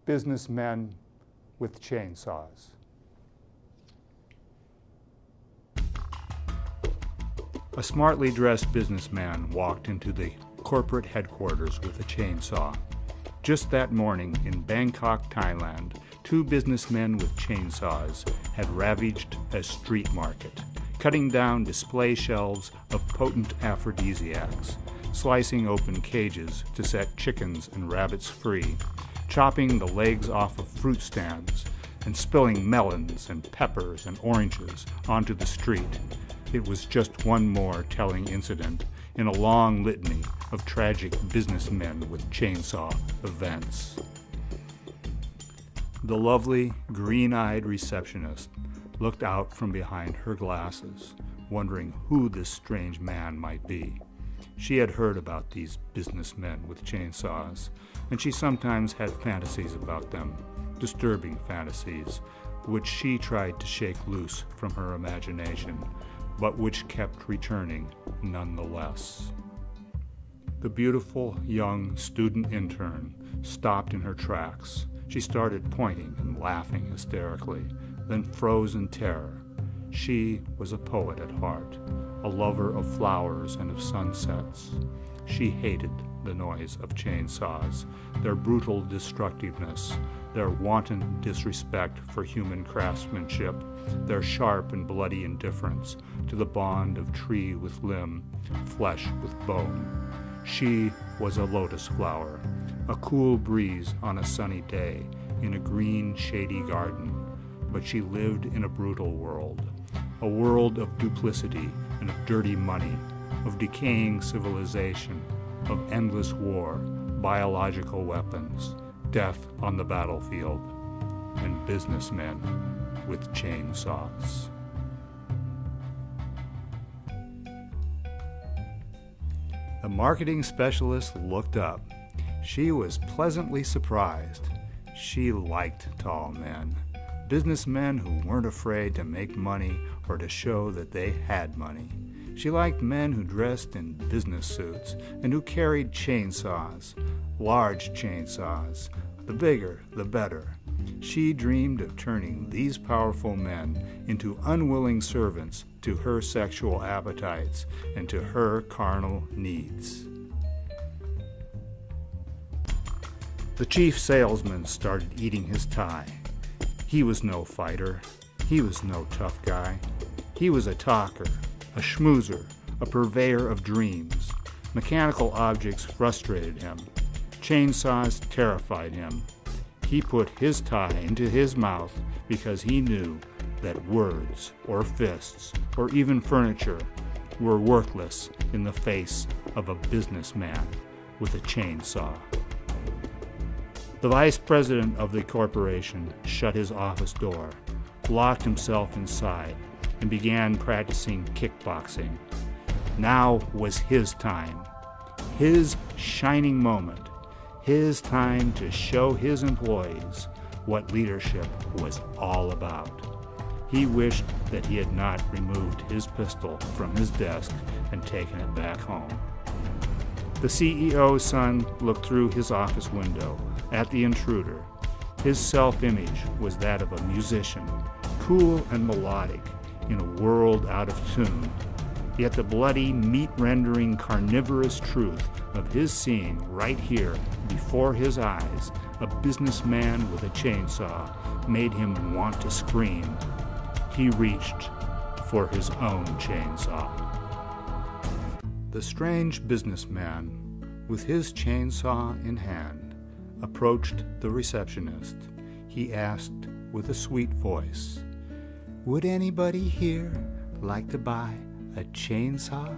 Businessmen with Chainsaws. A smartly dressed businessman walked into the corporate headquarters with a chainsaw. Just that morning in Bangkok, Thailand, two businessmen with chainsaws had ravaged a street market, cutting down display shelves of potent aphrodisiacs, slicing open cages to set chickens and rabbits free, chopping the legs off of fruit stands, and spilling melons and peppers and oranges onto the street. It was just one more telling incident in a long litany of tragic businessmen with chainsaw events. The lovely, green-eyed receptionist looked out from behind her glasses, wondering who this strange man might be. She had heard about these businessmen with chainsaws, and she sometimes had fantasies about them, disturbing fantasies, which she tried to shake loose from her imagination, but which kept returning nonetheless. The beautiful young student intern stopped in her tracks. She started pointing and laughing hysterically, then froze in terror. She was a poet at heart, a lover of flowers and of sunsets. She hated the noise of chainsaws, their brutal destructiveness, their wanton disrespect for human craftsmanship, their sharp and bloody indifference to the bond of tree with limb, flesh with bone. She was a lotus flower, a cool breeze on a sunny day in a green, shady garden, but she lived in a brutal world, a world of duplicity and of dirty money, of decaying civilization, of endless war, biological weapons, death on the battlefield, and businessmen with chainsaws. The marketing specialist looked up. She was pleasantly surprised. She liked tall men, businessmen who weren't afraid to make money or to show that they had money. She liked men who dressed in business suits and who carried chainsaws, large chainsaws. The bigger, the better. She dreamed of turning these powerful men into unwilling servants to her sexual appetites and to her carnal needs. The chief salesman started eating his tie. He was no fighter. He was no tough guy. He was a talker, a schmoozer, a purveyor of dreams. Mechanical objects frustrated him. Chainsaws terrified him. He put his tie into his mouth because he knew that words or fists or even furniture were worthless in the face of a businessman with a chainsaw. The vice president of the corporation shut his office door, locked himself inside, and began practicing kickboxing. Now was his time, his shining moment, his time to show his employees what leadership was all about. He wished that he had not removed his pistol from his desk and taken it back home. The CEO's son looked through his office window at the intruder. His self-image was that of a musician, cool and melodic, in a world out of tune. Yet the bloody, meat-rendering, carnivorous truth of his seeing right here before his eyes a businessman with a chainsaw made him want to scream. He reached for his own chainsaw. The strange businessman, with his chainsaw in hand, approached the receptionist. He asked with a sweet voice, "Would anybody here like to buy a chainsaw?"